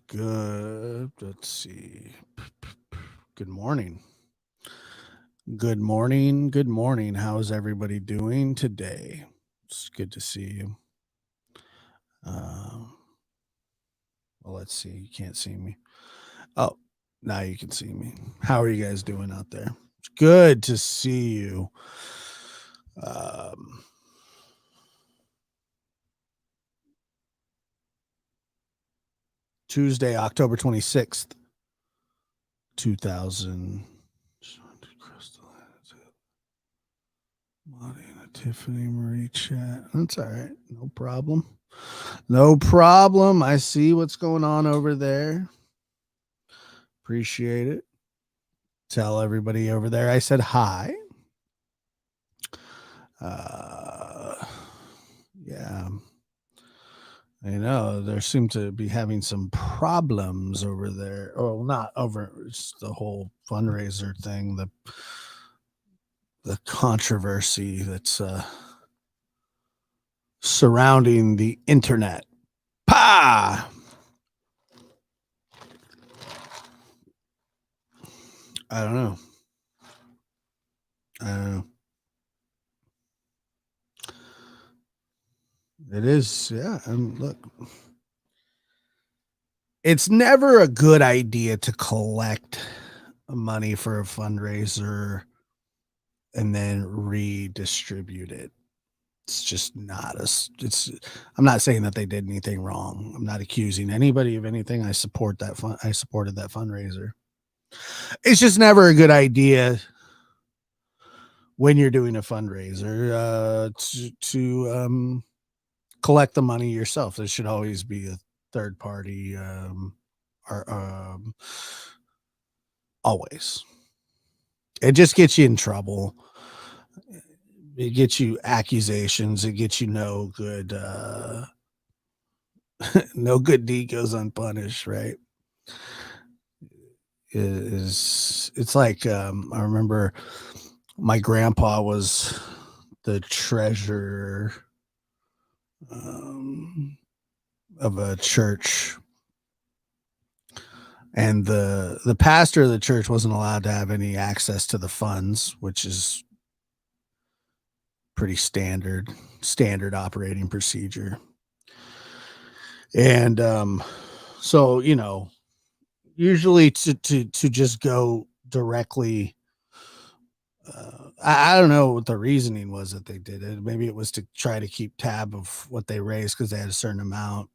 Good. Let's see. Good morning. Good morning. Good morning. How is everybody doing today? It's good to see you. Um, well, let's see. You can't see me. Oh, now you can see me. How are you guys doing out there? It's good to see you. Um, Tuesday, October 26th, 2000. Monty and a Tiffany Marie chat. That's all right. No problem. No problem. I see what's going on over there. Appreciate it. Tell everybody over there I said hi. Uh, yeah. I know there seem to be having some problems over there. Oh, not over it's the whole fundraiser thing, the controversy that's surrounding the internet. Pa! I don't know. I don't know. It is, yeah. And look, it's never a good idea to collect money for a fundraiser and then redistribute it. It's just not a. It's. I'm not saying that they did anything wrong. I'm not accusing anybody of anything. I support that fun. I supported that fundraiser. It's just never a good idea when you're doing a fundraiser to collect the money yourself. There should always be a third party or always. It just gets you in trouble. It gets you accusations. It gets you no good no good deed goes unpunished, right? Is it's like I remember my grandpa was the treasurer um, of a church, and the pastor of the church wasn't allowed to have any access to the funds, which is pretty standard operating procedure. And so usually to just go directly. I don't know what the reasoning was that they did it. Maybe it was to try to keep tab of what they raised because they had a certain amount.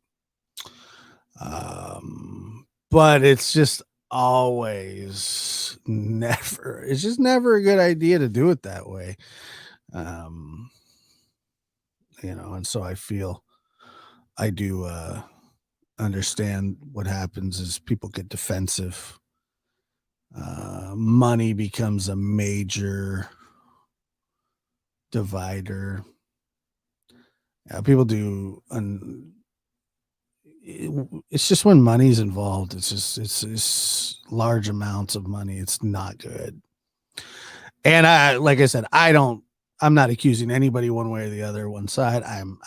But it's just always never. It's just never a good idea to do it that way. Um, and so I feel I do understand what happens is people get defensive. Money becomes a major divider. People do. It's just when money's involved. It's large amounts of money. It's not good. And like I said, I'm not accusing anybody one way or the other, one side. I'm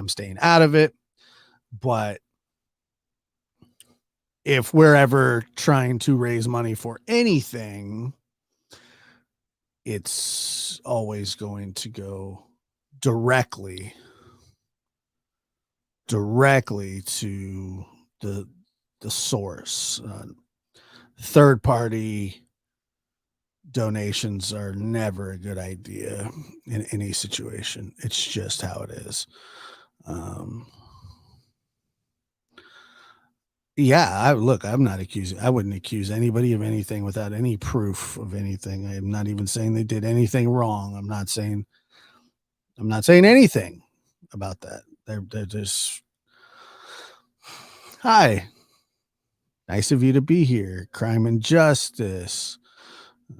staying out of it. But if we're ever trying to raise money for anything, it's always going to go directly to the source. Third party donations are never a good idea in any situation. It's just how it is. Um, I'm not accusing. I wouldn't accuse anybody of anything without any proof of anything. I'm not even saying they did anything wrong. I'm not saying anything about that. They're just hi. Nice of you to be here. Crime and justice.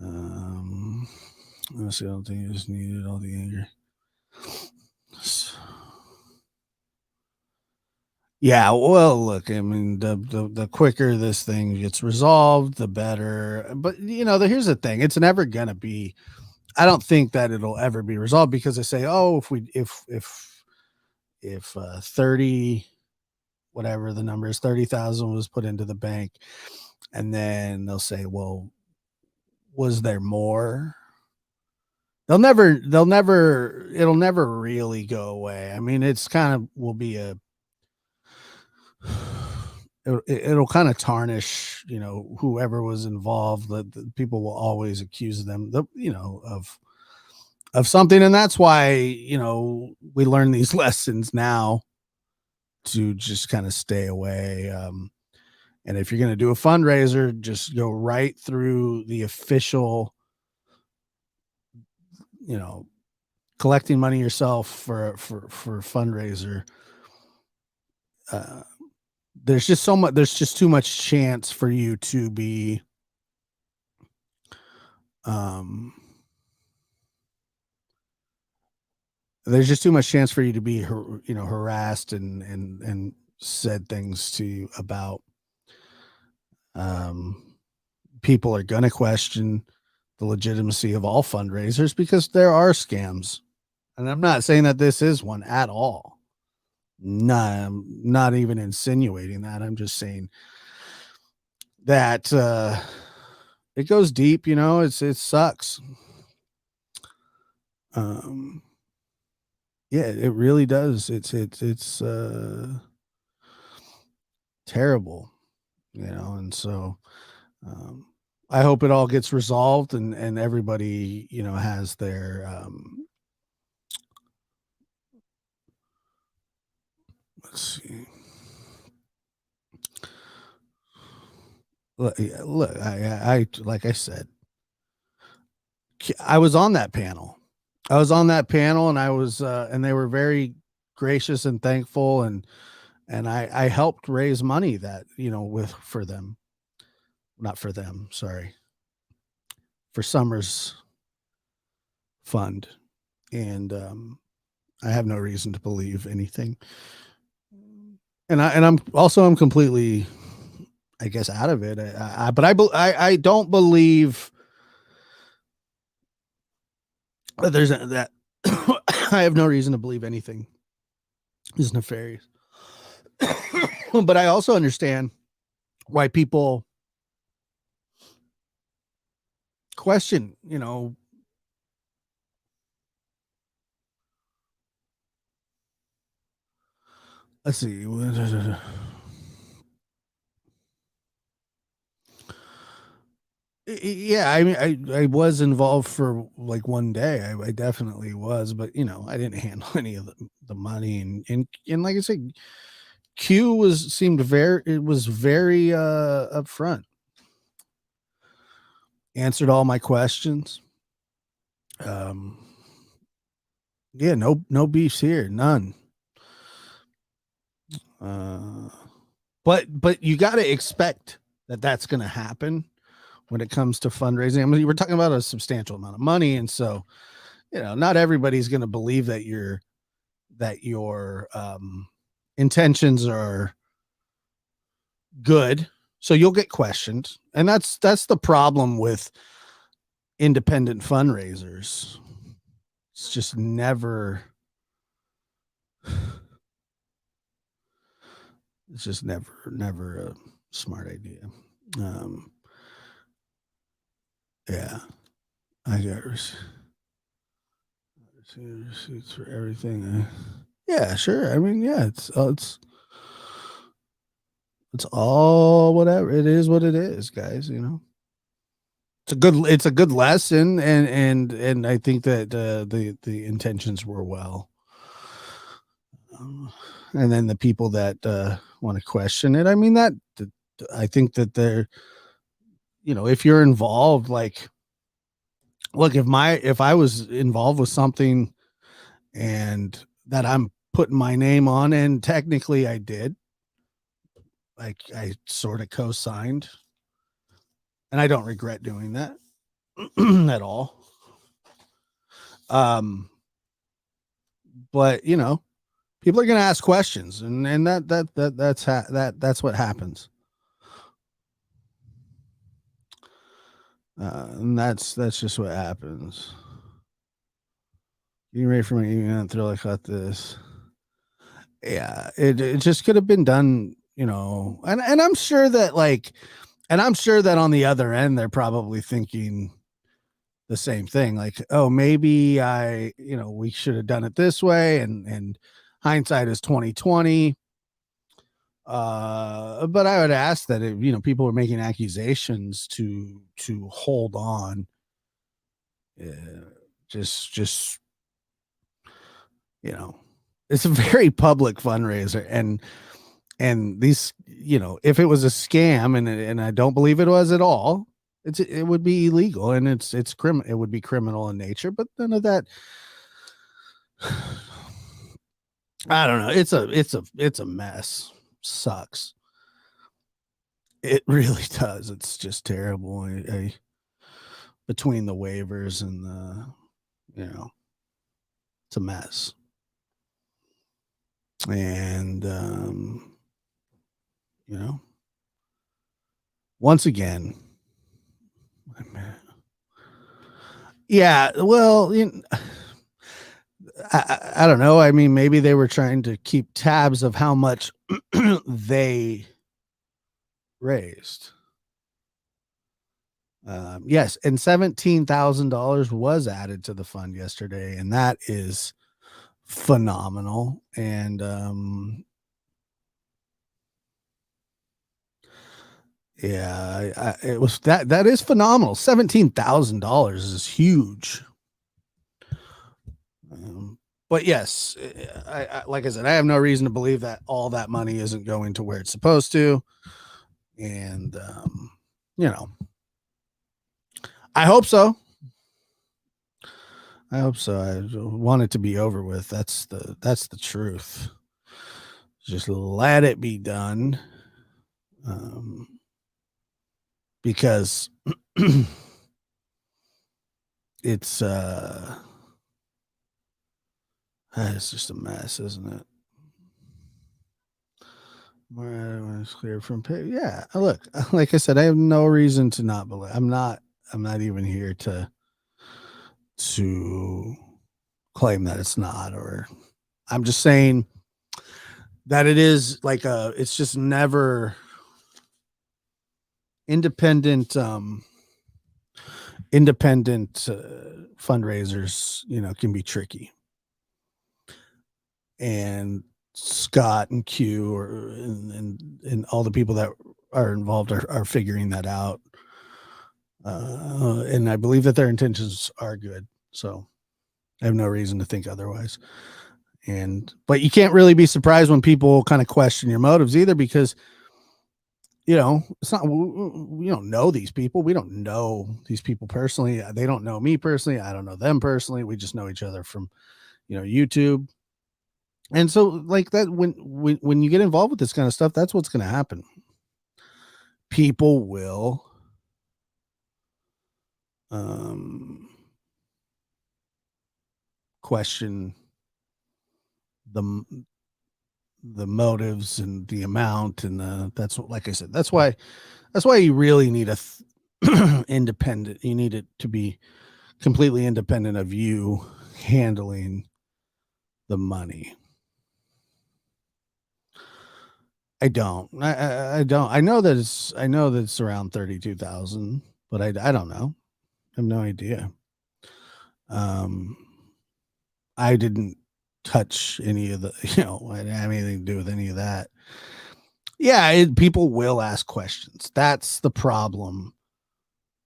Um, honestly, I don't think it was needed. All the anger. Yeah, well, look, I mean, the quicker this thing gets resolved, the better. But here's the thing: it's never gonna be. I don't think that it'll ever be resolved because they say, oh, if 30 whatever the number is, 30,000 was put into the bank. And then they'll say, well, was there more? It'll never really go away. I mean, it's kind of will be a, it'll kind of tarnish, whoever was involved. The people will always accuse them, of something. And that's why, we learn these lessons now to just kind of stay away. And if you're going to do a fundraiser, just go right through the official, collecting money yourself for a fundraiser. There's just too much chance for you to be, there's just too much chance for you to be, harassed and said things to you about, people are going to question the legitimacy of all fundraisers because there are scams. And I'm not saying that this is one at all. No, I'm not even insinuating that. I'm just saying that it goes deep, it sucks. Yeah, it really does. It's terrible, and so I hope it all gets resolved and everybody, has their let's see. Look, I like I said, I was on that panel. And I was and they were very gracious and thankful, and I helped raise money that, for them. Not for them, sorry. For Summer's fund. And I have no reason to believe anything. And I'm completely, I guess, out of it. I don't believe that there's that. I have no reason to believe anything is nefarious. But I also understand why people question, let's see. Yeah, I mean, I was involved for like one day. I definitely was, but I didn't handle any of the money, and like I said, Q was very upfront, answered all my questions. Um, yeah, no beefs here, none. But you got to expect that that's going to happen when it comes to fundraising. I mean, we're talking about a substantial amount of money, and so not everybody's going to believe that your intentions are good. So you'll get questioned, and that's the problem with independent fundraisers. It's just never. It's just never a smart idea. Yeah, I got receipts for everything. Yeah, sure. I mean, yeah, it's all whatever. It is what it is, guys. It's a good lesson, and I think that the intentions were well. And then the people that want to question it, I mean, I think that they're, if you're involved, like, look, if I was involved with something and that I'm putting my name on, and technically I did, like I sort of co-signed, and I don't regret doing that at all. But people are going to ask questions, and that's what happens. And that's just what happens. Getting ready for my email and thrill. I caught this. Yeah, it just could have been done, and I'm sure that I'm sure that on the other end they're probably thinking the same thing, like, oh, maybe we should have done it this way, and hindsight is 2020. But I would ask that if people are making accusations to hold on, uh, just you know, it's a very public fundraiser, and these, if it was a scam, and I don't believe it was at all, it would be illegal, and it would be criminal in nature, but none of that. I don't know. It's a mess. Sucks. It really does. It's just terrible. Between the waivers and it's a mess. And once again, yeah, well, I don't know. I mean, maybe they were trying to keep tabs of how much they raised. Yes, and $17,000 was added to the fund yesterday, and that is phenomenal. And yeah, it was that is phenomenal. $17,000 is huge. But yes, I like I said, I have no reason to believe that all that money isn't going to where it's supposed to, and I hope so. I hope so. I want it to be over with. That's the truth. Just let it be done, because it's it's just a mess, isn't it? Where it's clear from pay. Yeah, look, like I said, I have no reason to not believe. I'm not even here to claim that it's not, or I'm just saying that it is like it's just never independent fundraisers, can be tricky. And Scott and Q and all the people that are involved are figuring that out. And I believe that their intentions are good. So I have no reason to think otherwise. But you can't really be surprised when people kind of question your motives either, because it's not, we don't know these people. We don't know these people personally. They don't know me personally. I don't know them personally. We just know each other from, YouTube. And so like that, when you get involved with this kind of stuff, that's what's going to happen. People will question the motives and the amount, and that's what, like I said, that's why you really need independent. You need it to be completely independent of you handling the money. I don't. I don't. I know that it's around 32,000, but I don't know. I have no idea. I didn't touch any of the, I didn't have anything to do with any of that. Yeah, people will ask questions. That's the problem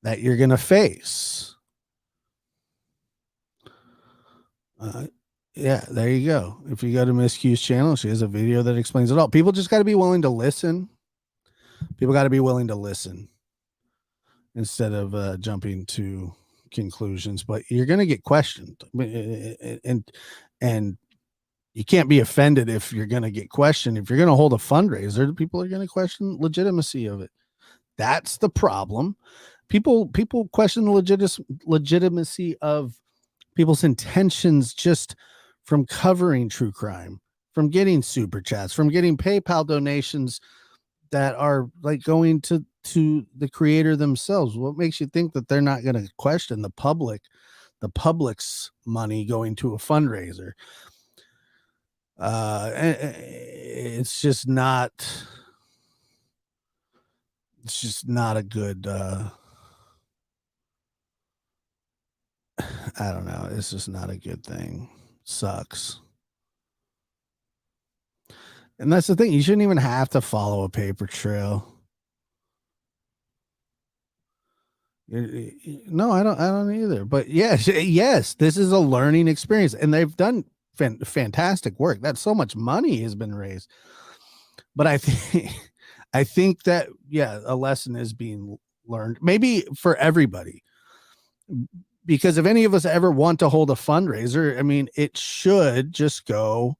that you're going to face. Yeah, there you go. If you go to Miss Q's channel, she has a video that explains it all. People just got to be willing to listen. People got to be willing to listen instead of jumping to conclusions. But you're going to get questioned, and you can't be offended if you're going to get questioned. If you're going to hold a fundraiser, people are going to question legitimacy of it. That's the problem. People question the legitimacy of people's intentions just from covering true crime, from getting super chats, from getting PayPal donations that are like going to the creator themselves. What makes you think that they're not going to question the public's money going to a fundraiser? It's just not. It's just not a good. I don't know. It's just not a good thing. Sucks. And that's the thing. You shouldn't even have to follow a paper trail. No, I don't. I don't either. But yes, yes, this is a learning experience, and they've done fantastic work. That's so much money has been raised. But I think, I think that yeah, a lesson is being learned. Maybe for everybody, because if any of us ever want to hold a fundraiser, I mean, it should just go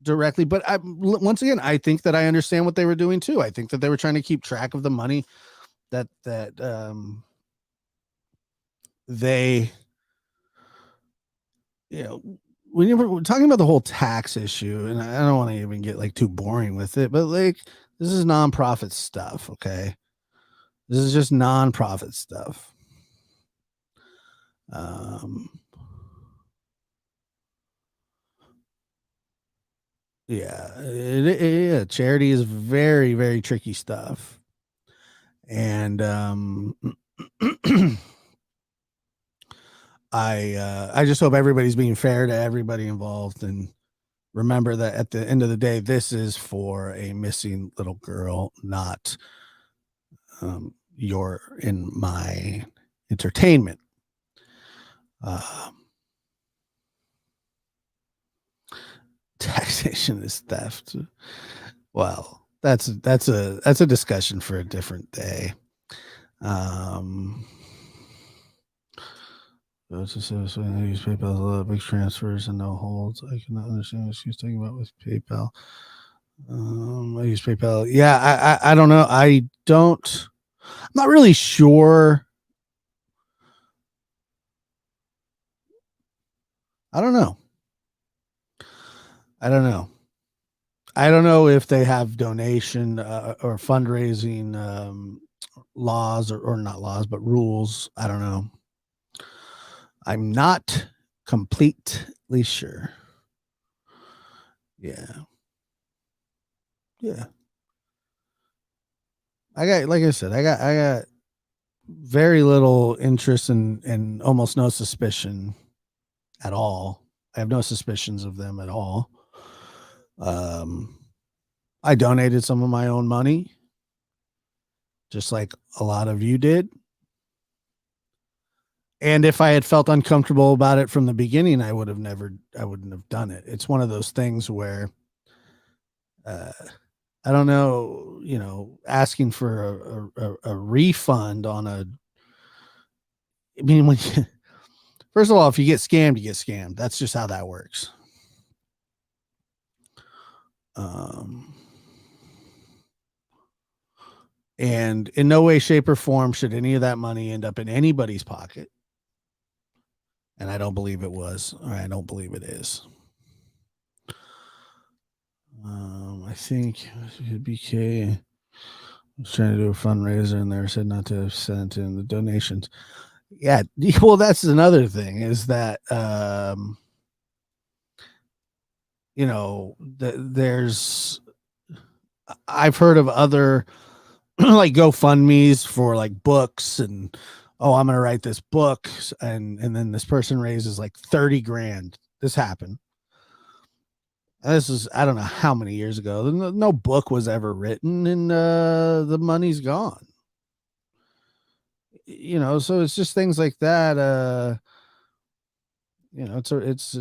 directly. But once again, I think that I understand what they were doing too. I think that they were trying to keep track of the money that they, you know, when we're talking about the whole tax issue, and I don't want to even get like too boring with it, but like this is nonprofit stuff, okay? This is just nonprofit stuff. Um, yeah, yeah, charity is very, very tricky stuff, and I just hope everybody's being fair to everybody involved, and remember that at the end of the day, this is for a missing little girl, not your in my entertainment. Taxation is theft. Well, that's a discussion for a different day. It's just I use PayPal a lot of big transfers and no holds. I cannot understand what she's talking about with PayPal. I use PayPal. Yeah, I don't know. I don't. I'm not really sure. I don't know. I don't know. I don't know if they have donation or fundraising laws or not laws, but rules. I don't know. I'm not completely sure. Yeah. Yeah. I got, like I said, I got very little interest and almost no suspicion at all. I have no suspicions of them at all. Um, I donated some of my own money, just like a lot of you did. And if I had felt uncomfortable about it from the beginning, I wouldn't have done it. It's one of those things where, uh, I don't know, asking for a refund on I mean, first of all, if you get scammed, you get scammed. That's just how that works. Um, and in no way, shape, or form should any of that money end up in anybody's pocket. And I don't believe it was, or I don't believe it is. I think BK was trying to do a fundraiser and they said not to send in the donations. Yeah, well, that's another thing is that there's I've heard of other like GoFundMe's for like books and I'm gonna write this book and then this person raises like 30 grand. This happened. This is I don't know how many years ago. No book was ever written and the money's gone. So it's just things like that. It's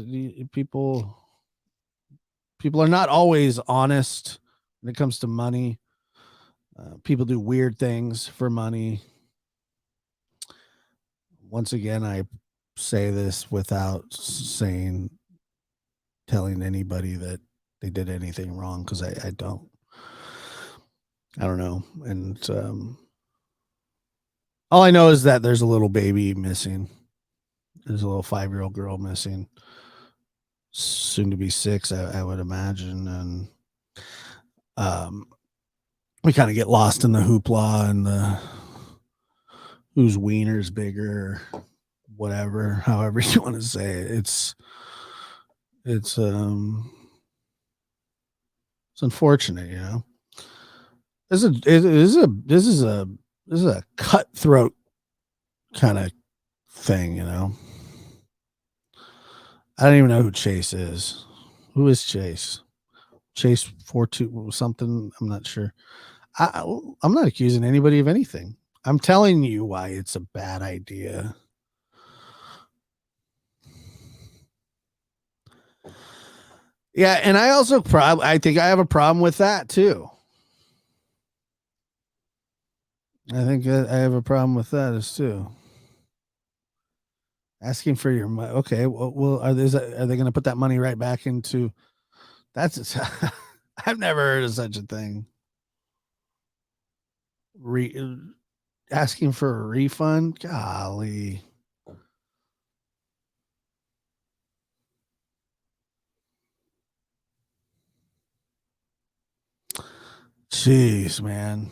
people are not always honest when it comes to money. People do weird things for money. Once again, I say this without telling anybody that they did anything wrong because I don't. I don't know. And all I know is that there's a little baby missing. There's a little 5-year-old girl missing. Soon to be 6, I would imagine. And we kind of get lost in the hoopla and the whose wiener's bigger, whatever, however you want to say it. It's unfortunate, This is a cutthroat kind of thing, I don't even know who Chase is. Who is Chase? Chase 42 something. I'm not sure. I'm not accusing anybody of anything. I'm telling you why it's a bad idea. Yeah, and I also I think I have a problem with that too. I think I have a problem with that as too. Asking for your money. Okay, well are they going to put that money right back into? That's I've never heard of such a thing. Asking for a refund. Golly. Jeez, man.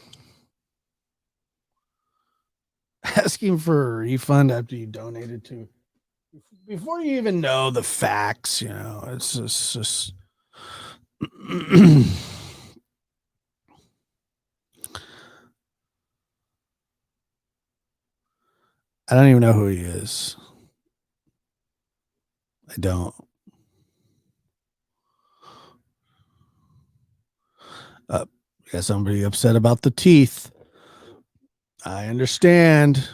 Asking for a refund after you donated to, before you even know the facts, it's just I don't even know who he is. I don't. Got somebody upset about the teeth. I understand.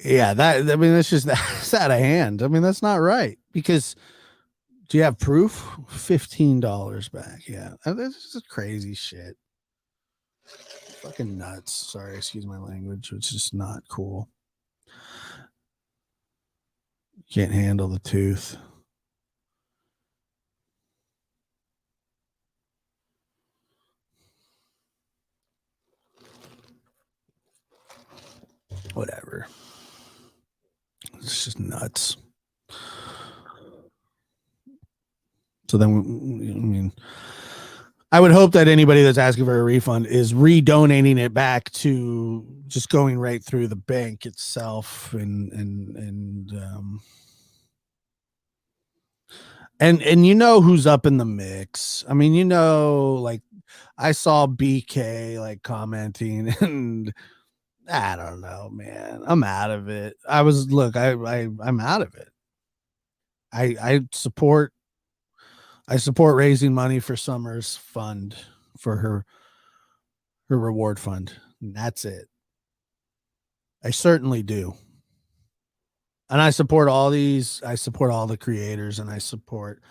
Yeah, I mean, that's out of hand. I mean, that's not right. Because do you have proof? $15 back. Yeah, this is crazy shit. Fucking nuts. Sorry, excuse my language. It's just not cool. Can't handle the tooth. Whatever. It's just nuts. So then, I mean, I would hope that anybody that's asking for a refund is redonating it back to just going right through the bank itself, and who's up in the mix. I mean, like I saw BK like commenting, and I don't know, man. I'm out of it. I'm out of it. I support raising money for Summer's fund, for her reward fund. And that's it. I certainly do. And I support all the creators, and I support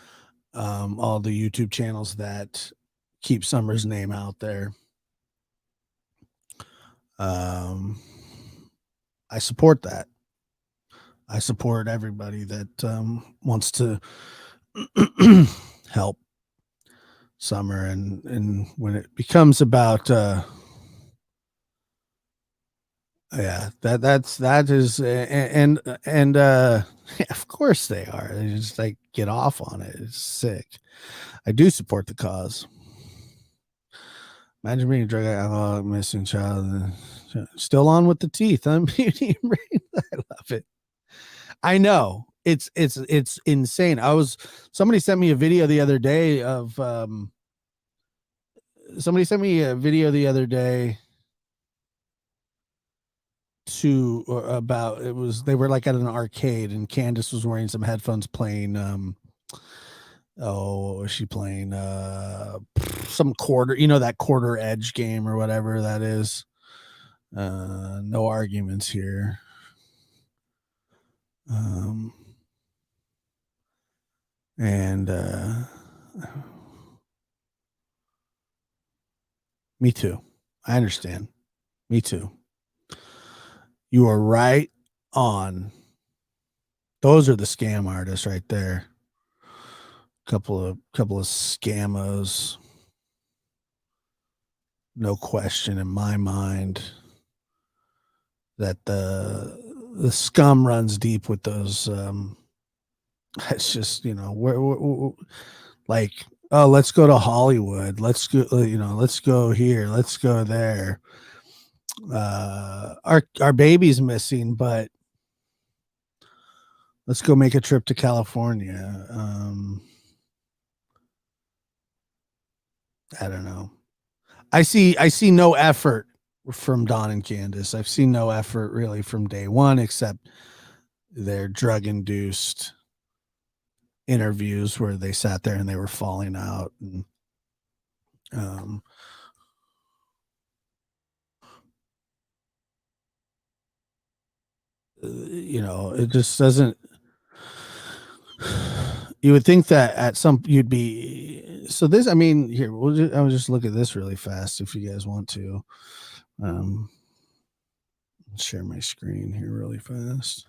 all the YouTube channels that keep Summer's name out there. I support that. I support everybody that wants to help Summer, and when it becomes about that is, and yeah, of course they are. They just like get off on it. It's sick. I do support the cause. Imagine being a drug alcoholic, missing child, still on with the teeth. I love it. I know it's insane. Somebody sent me a video the other day of somebody sent me a video the other day about, they were like at an arcade, and Candace was wearing some headphones playing what was she playing? Some quarter, that quarter edge game or whatever that is. No arguments here. And me too. I understand. Me too. You are right on. Those are the scam artists right there. Couple of scammos. No question in my mind that the scum runs deep with those. It's just, we're like, oh, let's go to Hollywood. Let's go, let's go here. Let's go there. Our baby's missing, but Let's go make a trip to California. I don't know. I see no effort from Don and Candace. I've seen no effort really from day one, except their drug induced interviews where they sat there and they were falling out. And, you know, it just doesn't. You would think that at some you'd be so this. I mean, here I'll just look at this really fast if you guys want to. Share my screen here really fast.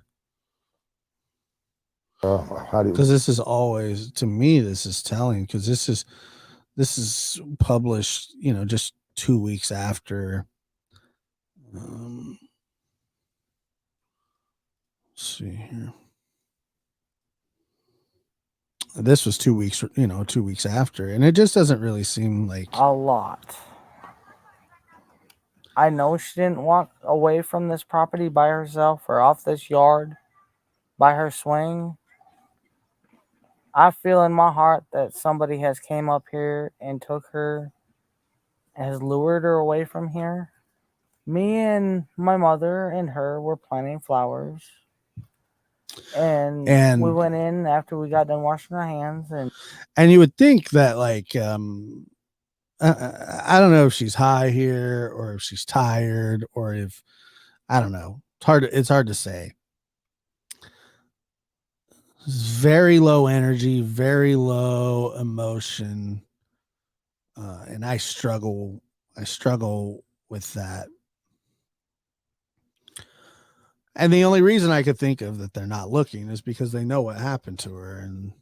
Because this is always, to me, this is telling, because this is published, you know, just 2 weeks after. Let's see here. This was 2 weeks, you know, 2 weeks after, and it just doesn't really seem like a lot. I know she didn't walk away from this property by herself or off this yard by her swing. I feel in my heart that somebody has came up here and took her, has lured her away from here. Me and my mother and her were planting flowers. And we went in after we got done washing our hands, and you would think that, like, I don't know if she's high here or if she's tired or if, I don't know. It's hard to say. It's very low energy, very low emotion. And I struggle with that. And the only reason I could think of that they're not looking is because they know what happened to her. And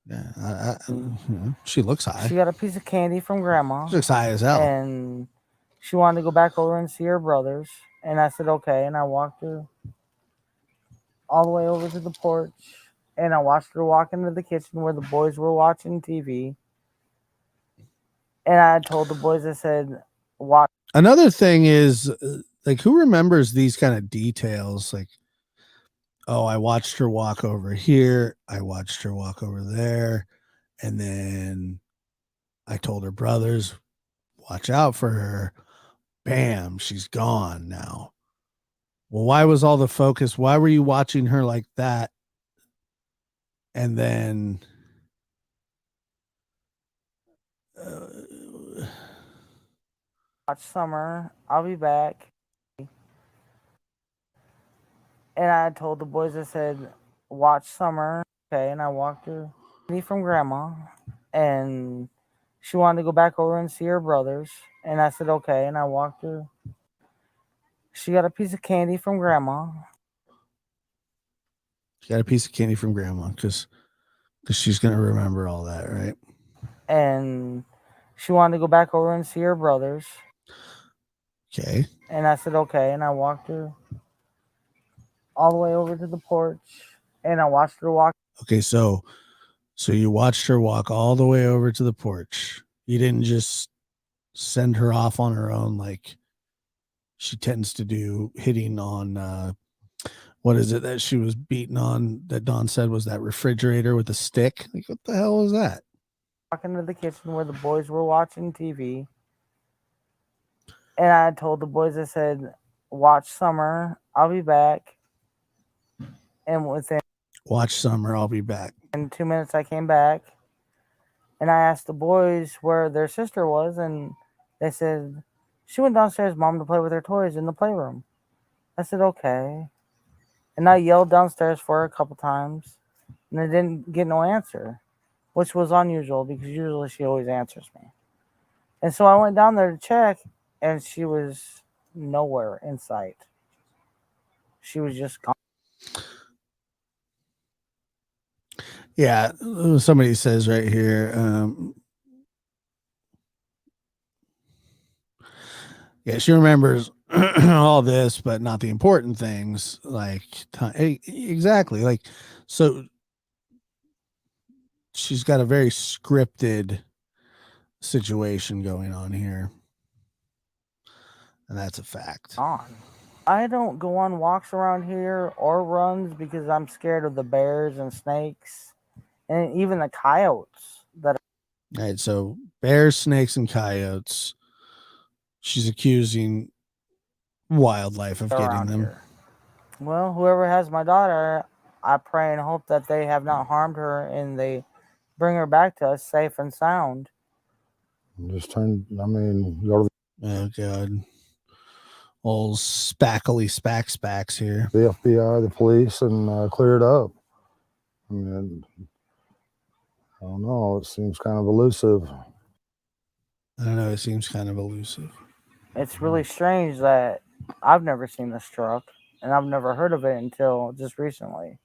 yeah, you know, she looks high. She got a piece of candy from Grandma. She looks high as hell. And she wanted to go back over and see her brothers. And I said, okay. And I walked her all the way over to the porch. And I watched her walk into the kitchen where the boys were watching TV. And I told the boys, I said, watch. Another thing is, like, who remembers these kind of details? Like, oh, I watched her walk over here. I watched her walk over there. And then I told her brothers, watch out for her. Bam, she's gone now. Well, why was all the focus? Why were you watching her like that? And then watch Summer. I'll be back. And I told the boys, I said, watch Summer. Okay. And I walked her from Grandma. And she wanted to go back over and see her brothers. And I said, okay. And I walked her. She got a piece of candy from Grandma. She got a piece of candy from Grandma because she's going to remember all that, right? And she wanted to go back over and see her brothers. Okay. And I said, okay. And I walked her all the way over to the porch. And I watched her walk. Okay, so you watched her walk all the way over to the porch. You didn't just send her off on her own like she tends to do, hitting on what is it that she was beating on that Don said was that refrigerator with a stick? Like, what the hell was that? Walking into the kitchen where the boys were watching TV. And I told the boys, I said, watch Summer. I'll be back. And within watch Summer, I'll be back. In 2 minutes, I came back. And I asked the boys where their sister was. And they said, she went downstairs, Mom, to play with her toys in the playroom. I said, okay. And I yelled downstairs for her a couple times. And I didn't get no answer, which was unusual because usually she always answers me. And so I went down there to check, and she was nowhere in sight. She was just gone. Yeah, somebody says right here, yeah, she remembers all this, but not the important things. Like, exactly. Like, so she's got a very scripted situation going on here. And that's a fact. I don't go on walks around here or runs because I'm scared of the bears and snakes and even the coyotes that All right, so bears, snakes, and coyotes. She's accusing wildlife of are getting around them. here. Well, whoever has my daughter, I pray and hope that they have not harmed her and they bring her back to us safe and sound. Just go to Oh God. Old spackly spacks here. the FBI, the police, and clear it up. I mean, I don't know. It seems kind of elusive. I don't know. It seems kind of elusive. It's really strange that I've never seen this truck and I've never heard of it until just recently.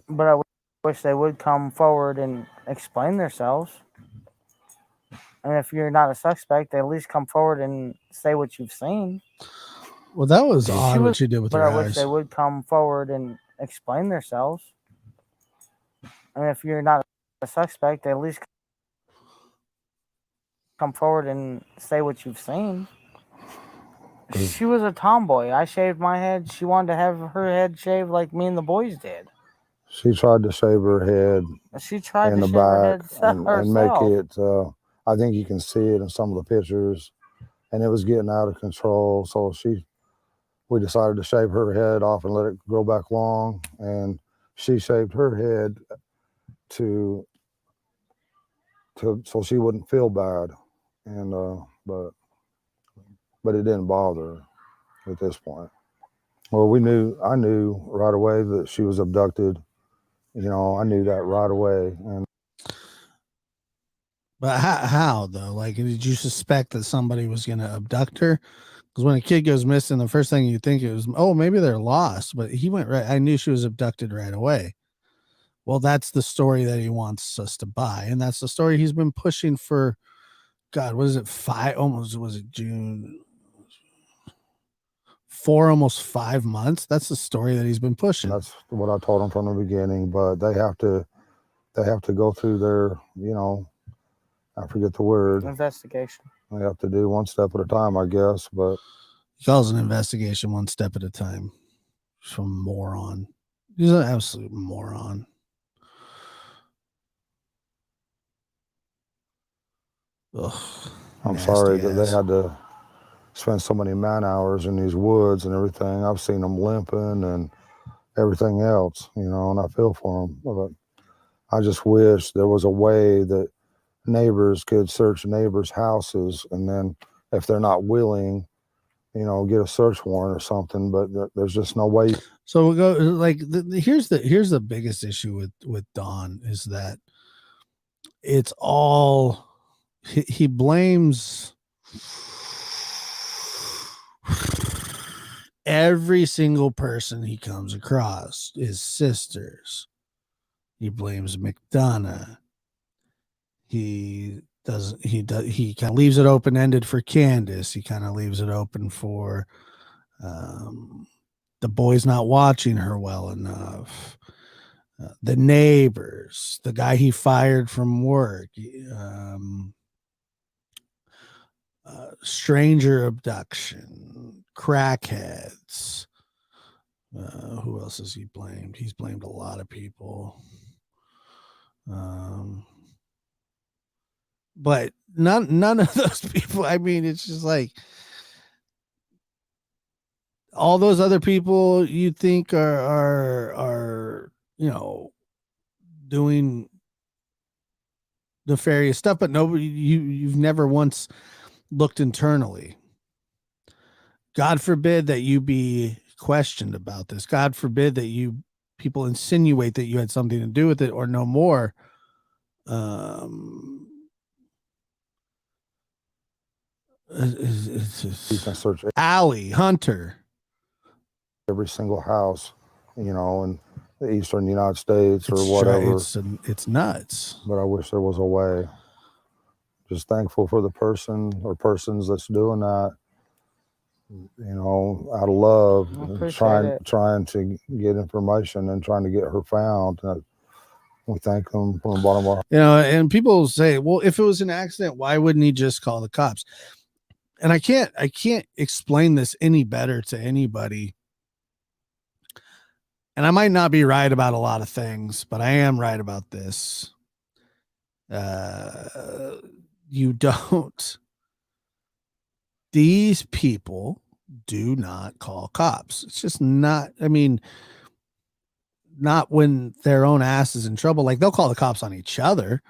But I wish they would come forward and explain themselves. And if you're not a suspect, at least come forward and say what you've seen. Well, that was She odd was- what she did with But her I wish eyes. they would come forward and explain themselves. And if you're not a suspect, at least come forward and say what you've seen. She was a tomboy. I shaved my head. She wanted to have her head shaved like me and the boys did. She tried to shave her head She tried in to the shave her back head and make herself. it. I think you can see it in some of the pictures, and it was getting out of control. So we decided to shave her head off and let it grow back long, and she shaved her head so she wouldn't feel bad, and but it didn't bother her at this point. Well, I knew right away that she was abducted. You know, I knew that right away, and But how though? Like, did you suspect that somebody was going to abduct her? Because when a kid goes missing, the first thing you think is, oh, maybe they're lost. But he went right. I knew she was abducted right away. Well, that's the story that he wants us to buy, and that's the story he's been pushing for. God, what is it? Was it June? Almost 5 months. That's the story that he's been pushing. that's what I told them from the beginning. But they have to go through their, I forget the word. Investigation. They have to do one step at a time, I guess. But He calls an investigation one step at a time. Some moron. He's an absolute moron. Ugh, I'm sorry that they ass. had to spend so many man hours in these woods and everything. I've seen them limping and everything else, and I feel for them. But I just wish there was a way that neighbors could search neighbors' houses, and then if they're not willing, get a search warrant or something. But there's just no way. So we'll go like here's the biggest issue with Don is that it's all he blames every single person he comes across, his sisters. He blames McDonough. He kind of leaves it open-ended for Candace. He kind of leaves it open for the boy's not watching her well enough. The neighbors, the guy he fired from work, stranger abduction, crackheads. Who else has he blamed? He's blamed a lot of people. But none of those people. I mean, it's just like all those other people you think are doing nefarious stuff, but nobody you've never once looked internally. God forbid that you be questioned about this. God forbid that people insinuate that you had something to do with it or no more. You can search Allie Hunter, every single house, in the eastern United States or whatever. It's nuts. But I wish there was a way. Just thankful for the person or persons that's doing that, out of love, trying to get information and trying to get her found. We thank them from the bottom of our And people say, well, if it was an accident, why wouldn't he just call the cops? and I can't explain this any better to anybody. And I might not be right about a lot of things, but I am right about this. You don't, these people do not call cops. It's just not, I mean, not when their own ass is in trouble. Like, they'll call the cops on each other.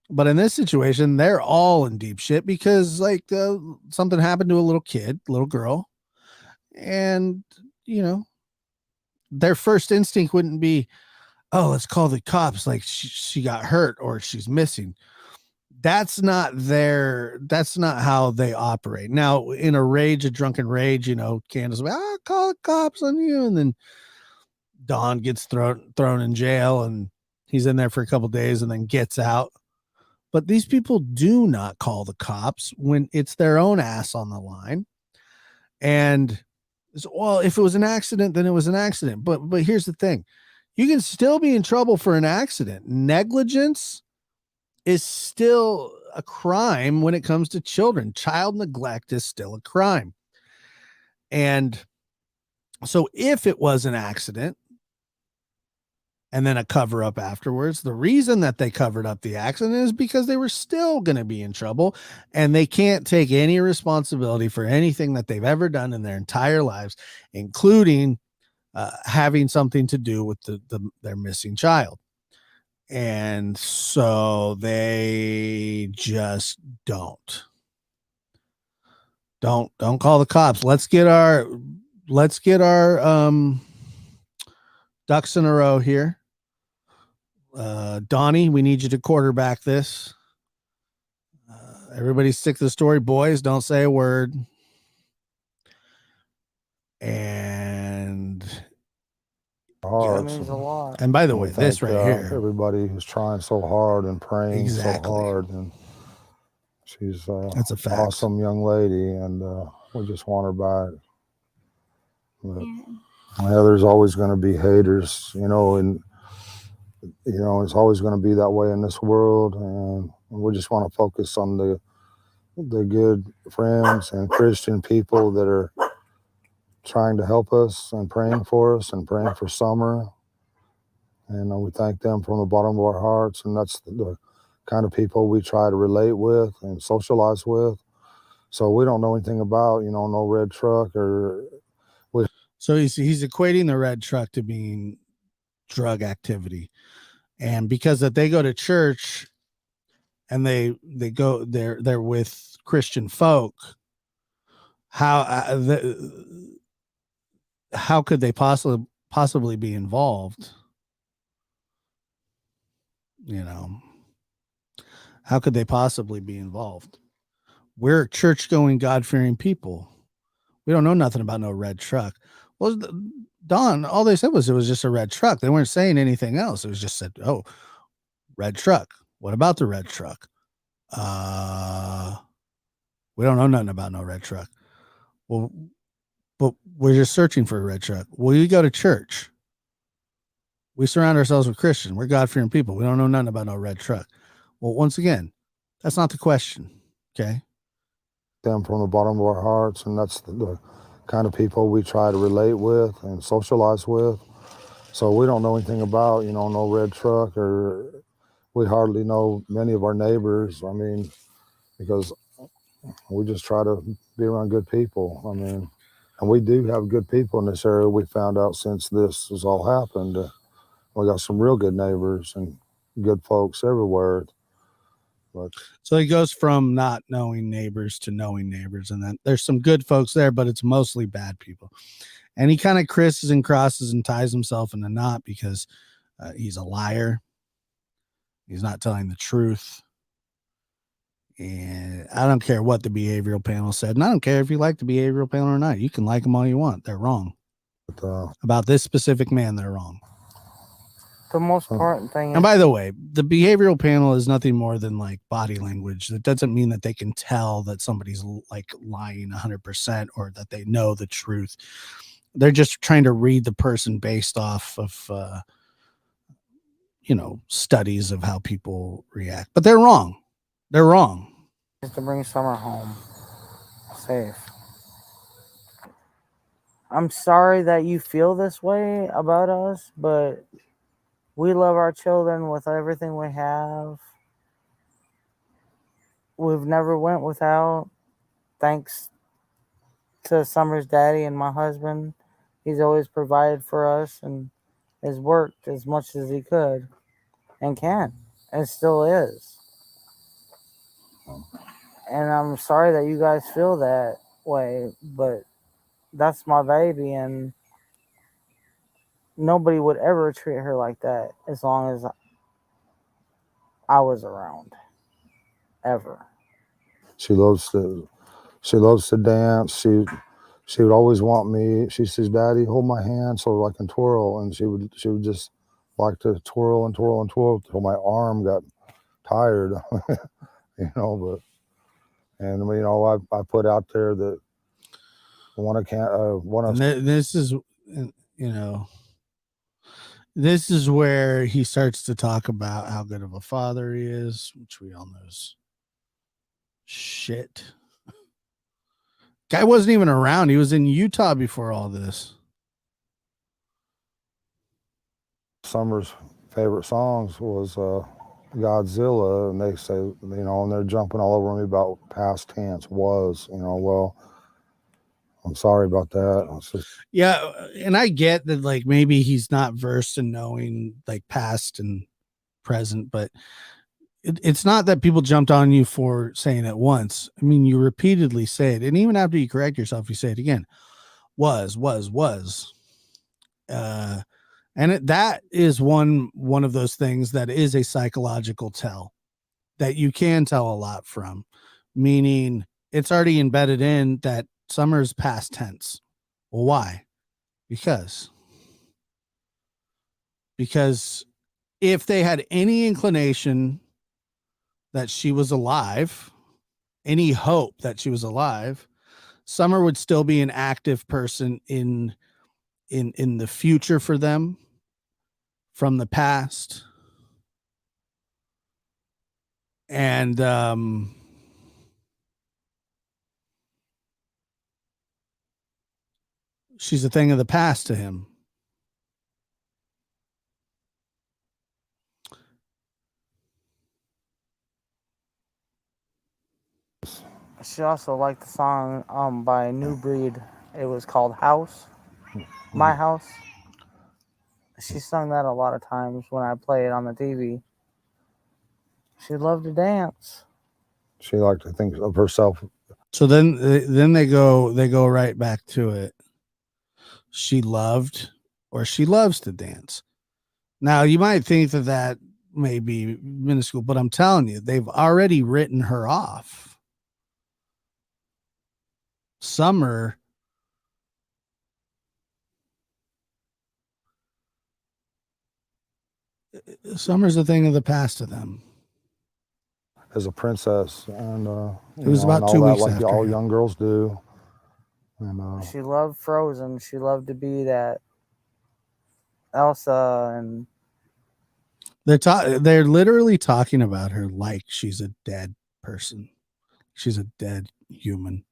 But in this situation, they're all in deep shit because, like, something happened to a little girl. And, you know, their first instinct wouldn't be, oh, let's call the cops, like she got hurt or she's missing. That's not how they operate. Now, in a drunken rage, you know, Candace will be, I'll call the cops on you. And then Don gets thrown in jail, and he's in there for a couple of days and then gets out. But these people do not call the cops when it's their own ass on the line. And well, if it was an accident, then it was an accident. But here's the thing. You can still be in trouble for an accident. Negligence is still a crime when it comes to children. Child neglect is still a crime. And so if it was an accident and then a cover up afterwards, the reason that they covered up the accident is because they were still going to be in trouble, and they can't take any responsibility for anything that they've ever done in their entire lives, including having something to do with their missing child. And so they just don't call the cops. Let's get our ducks in a row here. Donnie, we need you to quarterback this. Everybody stick to the story. Boys, don't say a word. And That means a lot. And by the way, this right here, everybody who's trying so hard and praying so hard, and she's that's a fact. Awesome young lady, and we just want her back. But, yeah, there's always going to be haters, you know, and you know, it's always going to be that way in this world, and we just want to focus on the good friends and Christian people that are trying to help us and praying for us and praying for Summer. And we thank them from the bottom of our hearts. And that's the kind of people we try to relate with and socialize with. So we don't know anything about, you know, no red truck or. So he's equating the red truck to being drug activity. And because that they go to church and they're with Christian folk, how could they possibly be involved? You know, how could they possibly be involved? We're church-going, God-fearing people. We don't know nothing about no red truck. Well, Don, all they said was it was just a red truck. They weren't saying anything else. It was just said, oh, red truck. What about the red truck? We don't know nothing about no red truck. Well, but we're just searching for a red truck. Well, you go to church. We surround ourselves with Christians. We're God-fearing people. We don't know nothing about no red truck. Well, once again, that's not the question. Okay. Them from the bottom of our hearts, and that's the kind of people we try to relate with and socialize with. So we don't know anything about, you know, no red truck, or we hardly know many of our neighbors. I mean, because we just try to be around good people. I mean, and we do have good people in this area. We found out since this has all happened. We got some real good neighbors and good folks everywhere. But so he goes from not knowing neighbors to knowing neighbors, and then there's some good folks there, but it's mostly bad people. And he kind of crisses and crosses and ties himself in a knot because he's a liar. He's not telling the truth. And I don't care what the behavioral panel said. And I don't care if you like the behavioral panel or not. You can like them all you want. They're wrong. About this specific man, they're wrong. The most important thing. And by the way, the behavioral panel is nothing more than like body language. That doesn't mean that they can tell that somebody's like lying 100% or that they know the truth. They're just trying to read the person based off of, you know, studies of how people react. But they're wrong. They're wrong. To bring Summer home. safe. I'm sorry that you feel this way about us, but we love our children with everything we have. We've never went without, thanks to Summer's daddy and my husband. He's always provided for us and has worked as much as he could and can and still is. And I'm sorry that you guys feel that way, but that's my baby, and nobody would ever treat her like that as long as I was around, ever. She loves to dance. She would always want me. She says, "Daddy, hold my hand so I can twirl." And she would just like to twirl and twirl and twirl till my arm got tired, you know. I put out there that This is, this is where he starts to talk about how good of a father he is, which we all know is shit. Guy wasn't even around. He was in Utah before all this. Summer's favorite songs was Godzilla, and they say, and they're jumping all over me about past tense was, well, I'm sorry about that. Yeah, and I get that, like, maybe he's not versed in knowing like past and present, but it's not that people jumped on you for saying it once. I mean, you repeatedly say it, and even after you correct yourself, you say it again. Was. That is one of those things that is a psychological tell that you can tell a lot from, meaning it's already embedded in that Summer's past tense. Well, why? Because if they had any inclination that she was alive, any hope that she was alive, Summer would still be an active person in the future for them from the past. And she's a thing of the past to him. She also liked the song by New Breed. It was called House, My House. She sung that a lot of times when I play it on the TV. She loved to dance. She liked to think of herself. So then they go right back to it. She loved, or she loves to dance. Now you might think that may be minuscule, but I'm telling you, they've already written her off. Summer's a thing of the past to them. As a princess, and it was about 2 weeks like after, all young girls do. And she loved Frozen. She loved to be that Elsa, and they're literally talking about her like she's a dead person. She's a dead human.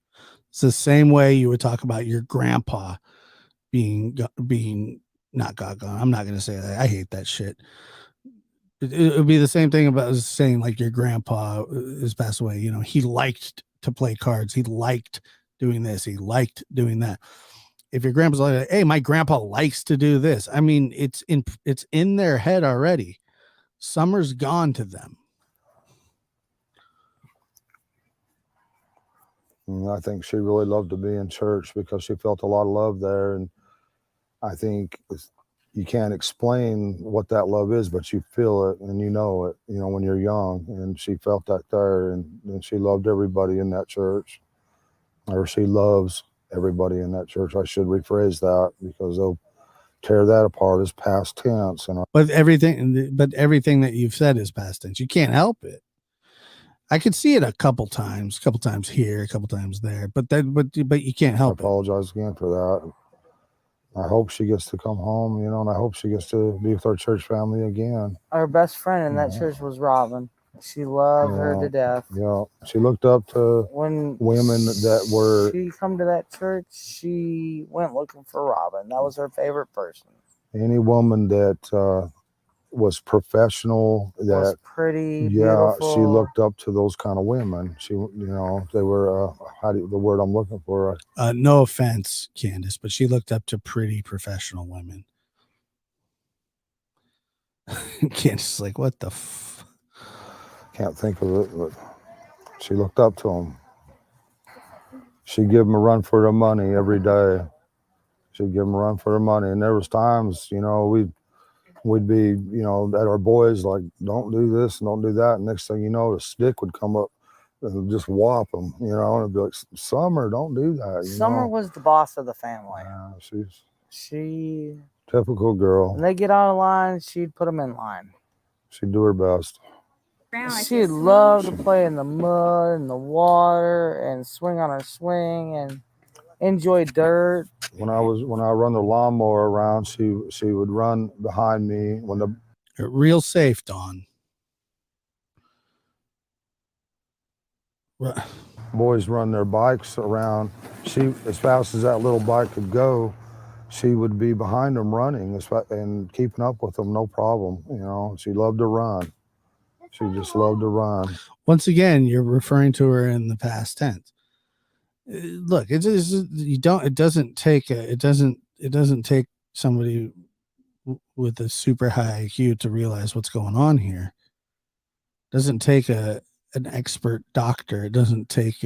It's the same way you would talk about your grandpa being not gone. I'm not going to say that. I hate that shit. It would be the same thing about saying like your grandpa has passed away. He liked to play cards. He liked doing this. He liked doing that. If your grandpa's like, hey, my grandpa likes to do this. I mean, it's in their head already. Summer's gone to them. I think she really loved to be in church because she felt a lot of love there. And I think you can't explain what that love is, but you feel it and you know it, when you're young. And she felt that there, and she loved everybody in that church, or she loves everybody in that church. I should rephrase that, because they'll tear that apart as past tense. But everything that you've said is past tense. You can't help it. I could see it a couple times here, a couple times there, but you can't help it. I apologize again for that. I hope she gets to come home, and I hope she gets to be with our church family again. Our best friend in that church was Robin. She loved her Yeah. to death. Yeah, she looked up to When women that were she come to that church, she went looking for Robin. That was her favorite person. any woman that was professional. Was That pretty, yeah, beautiful. she looked up to those kind of women. She, they were the word I'm looking for. No offense, Candace, but she looked up to pretty professional women. Candace is like, what the Can't think of it, but she looked up to them. She'd give them a run for their money every day. She'd give them a run for their money, and there was times, we'd be, at our boys like, don't do this and don't do that. And next thing you know, the stick would come up and just whop them, and it'd be like, Summer, don't do that. Summer was the boss of the family. She's She typical girl. when they get out of line, she'd put them in line. She'd do her best. She loved to play in the mud and the water and swing on her swing and enjoy dirt. When I run the lawnmower around, she would run behind me when the real safe, Dawn. boys run their bikes around. She, as fast as that little bike could go, she would be behind them running and keeping up with them, no problem. She loved to run. She just loved to run. Once again, you're referring to her in the past tense. Look, it doesn't take somebody with a super high IQ to realize what's going on here. It doesn't take an expert doctor. It doesn't take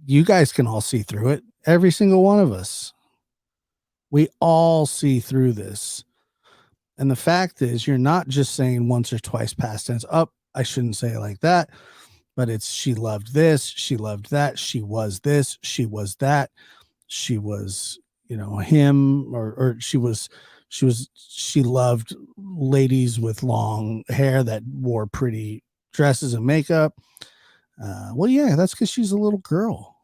you guys can all see through it. Every single one of us. We all see through this. And the fact is, you're not just saying once or twice past tense. I shouldn't say it like that, but it's she loved this, she loved that, she was this, she was that, she was, him, or she loved ladies with long hair that wore pretty dresses and makeup. Well, yeah, that's because she's a little girl.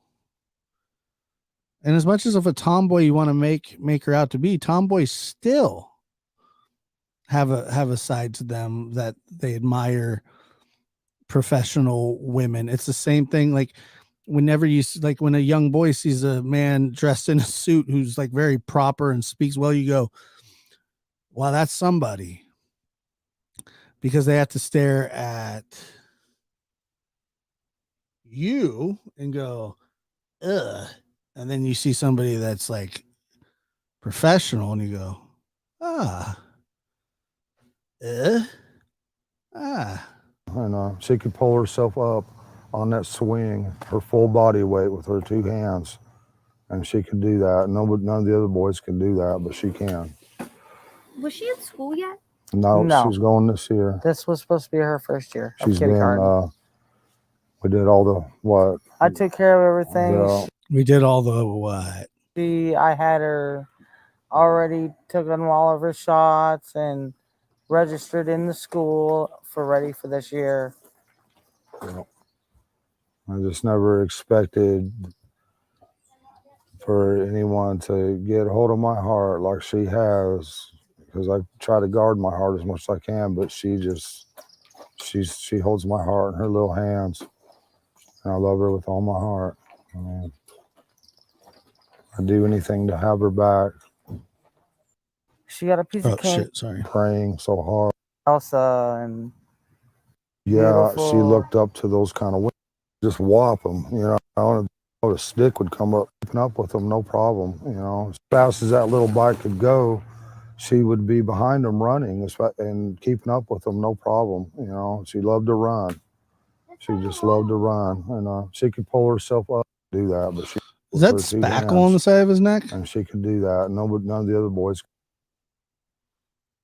And as much as of a tomboy you want to make her out to be, tomboys still have a side to them that they admire professional women. It's the same thing. Like whenever when a young boy sees a man dressed in a suit who's like very proper and speaks well, you go, wow, that's somebody, because they have to stare at you and go, ugh. And then you see somebody that's like professional and you go, And she could pull herself up on that swing, her full body weight with her two hands. And she could do that. None of the other boys can do that, but she can. Was she in school yet? No, she's going this year. This was supposed to be her first year. She's been, we did all the what? I took care of everything. Yeah. We did all the what? I had her already taken all of her shots and registered in the school ready for this year. Yeah. I just never expected for anyone to get a hold of my heart like she has, because I try to guard my heart as much as I can, but she holds my heart in her little hands, and I love her with all my heart. I'd do anything to have her back. She got a piece of cake. Shit, sorry. Praying so hard. Elsa and yeah, beautiful. She looked up to those kind of women. Just whop them, the stick would come up, keeping up with them, no problem. As fast as that little bike could go, she would be behind them running and keeping up with them, no problem. She loved to run. She just loved to run, and she could pull herself up to do that. But is that spackle on the side of his neck? And she could do that. None of the other boys.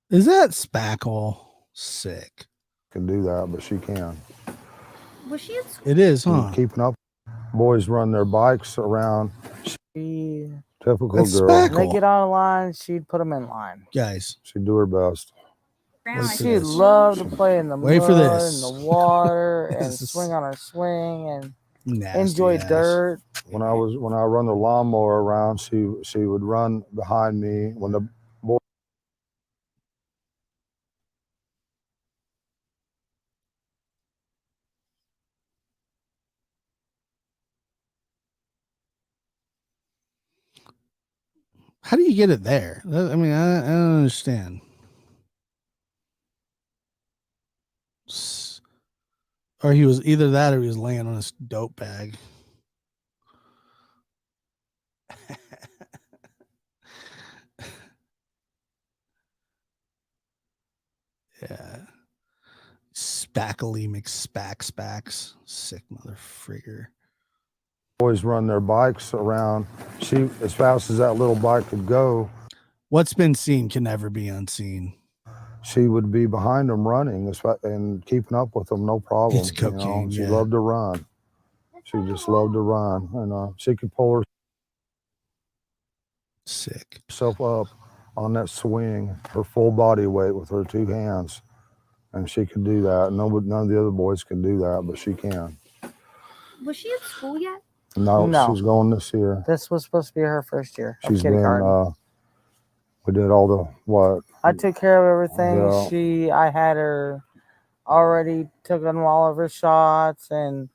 Is that spackle sick? Can do that, but she can. Was she in school? It is, huh? Keeping up. Boys run their bikes around. Typical girl. When they get out of line, she'd put them in line. Guys, she'd do her best. She loved to play in the mud for this. and the water and swing on her swing and enjoy dirt. When I run the lawnmower around, she would run behind me when the How do you get it there? I mean, I don't understand. Or he was either that or he was laying on his dope bag. Yeah. Spackly McSpacks. Sick motherfrigger. Boys run their bikes around. She, as fast as that little bike could go, What's been seen can never be unseen. she would be behind them running and keeping up with them, no problem. It's cocaine, She yeah. loved to run. She just loved to run, and she could pull Sick. herself up on that swing, her full body weight with her two hands, and she could do that. None of the other boys can do that, but she can. Was she at school yet? No, No. she's going this year. This was supposed to be her first year of She's been. kindergarten. We did all the what? I took care of everything. Yeah. I had her already took on all of her shots and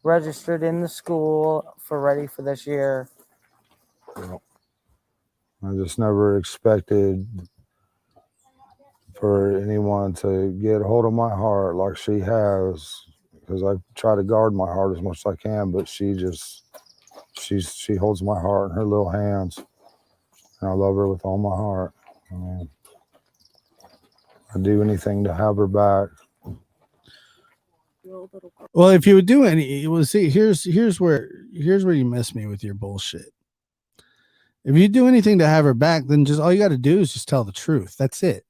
registered in the school for ready for this year. I just never expected for anyone to get a hold of my heart like she has, because I try to guard my heart as much as I can, but she holds my heart in her little hands, and I love her with all my heart. I'd do anything to have her back. Well, if you would do any, well, see, here's where you miss me with your bullshit. If you do anything to have her back, then just all you got to do is just tell the truth. That's it.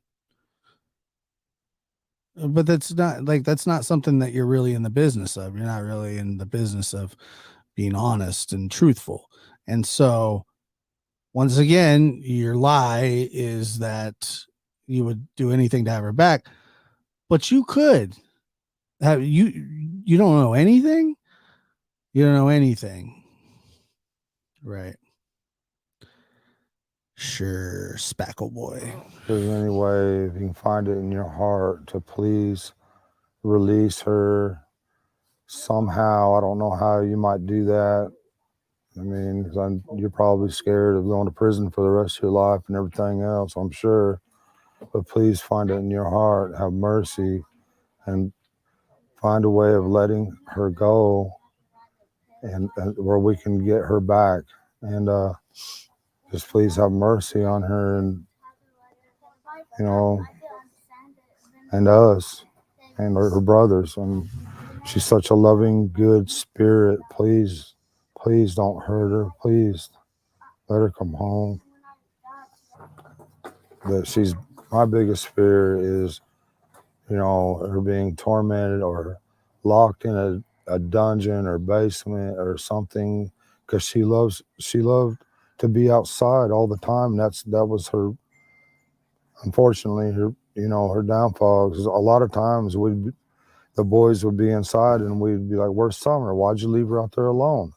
But that's not something that you're really in the business of. You're not really in the business of being honest and truthful. And so, once again, your lie is that you would do anything to have her back, but you could have you don't know anything. You don't know anything, right? Sure, Spackle boy. If there's any way, if you can find it in your heart to please release her somehow. I don't know how you might do that. I mean, 'cause you're probably scared of going to prison for the rest of your life and everything else, I'm sure. But please find it in your heart, have mercy, and find a way of letting her go, and where we can get her back. And just please have mercy on her, and and us and her brothers. And she's such a loving, good spirit. Please don't hurt her. Please let her come home. My biggest fear is, her being tormented or locked in a dungeon or basement or something, because she loved to be outside all the time. That was her, unfortunately, her downfall. Because a lot of times the boys would be inside and we'd be like, "Where's Summer? Why'd you leave her out there alone?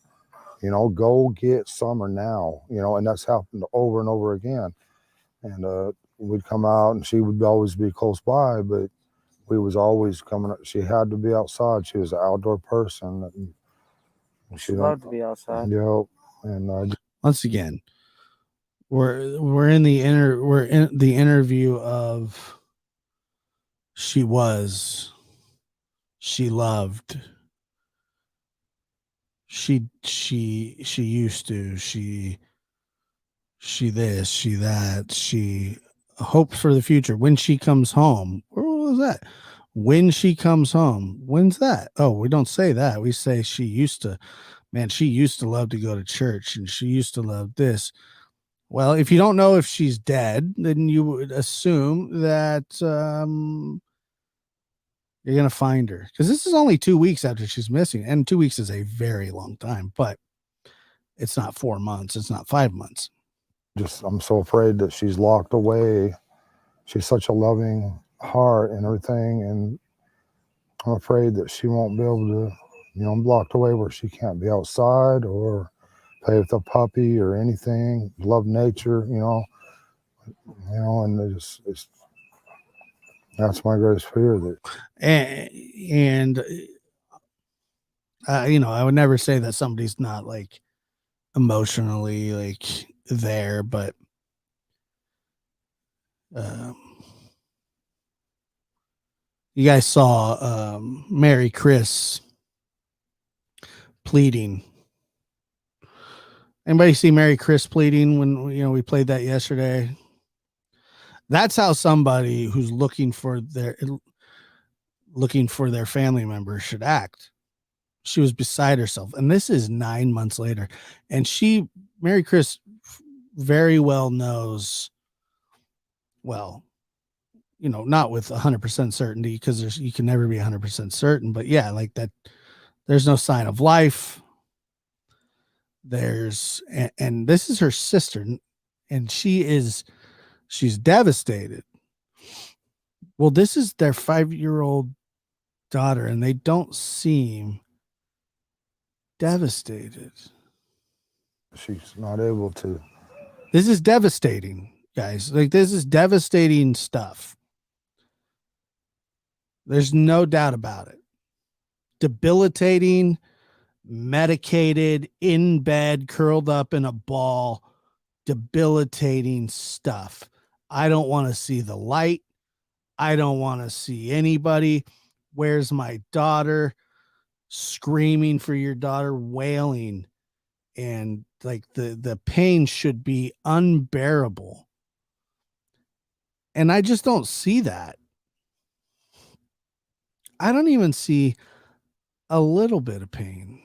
Go get Summer now." And that's happened over and over again. And we'd come out and she would always be close by, but we was always coming. She had to be outside. She was an outdoor person. She loved to be outside. Yep. And once again, we're in the interview of she loved, she used to, she this, she that, she hoped for the future. When she comes home, what was that? When she comes home, when's that? Oh, we don't say that. We say she used to love to go to church, and she used to love this. Well, if you don't know if she's dead, then you would assume that you're going to find her, because this is only 2 weeks after she's missing. And 2 weeks is a very long time, but it's not 4 months. It's not 5 months. I'm so afraid that she's locked away. She's such a loving heart and everything. And I'm afraid that she won't be able to, I'm locked away where she can't be outside or play with a puppy or anything, love nature, and that's my greatest fear. I would never say that somebody's not like emotionally like there, but You guys saw Mary Chris pleading. Anybody see Mary Chris pleading when we played that yesterday? That's how somebody who's looking for their family member should act. She was beside herself, and this is 9 months later, and Mary Chris very well knows, well, not with 100% certainty, because you can never be 100% certain, but yeah, like that, there's no sign of life. And this is her sister, and she's devastated. Well, this is their 5-year-old daughter, and they don't seem devastated. She's not able to. This is devastating, guys. Like, this is devastating stuff. There's no doubt about it. Debilitating, medicated, in bed, curled up in a ball, debilitating stuff. I don't want to see the light. I don't want to see anybody. Where's my daughter? Screaming for your daughter, wailing. And like the pain should be unbearable. And I just don't see that. I don't even see a little bit of pain.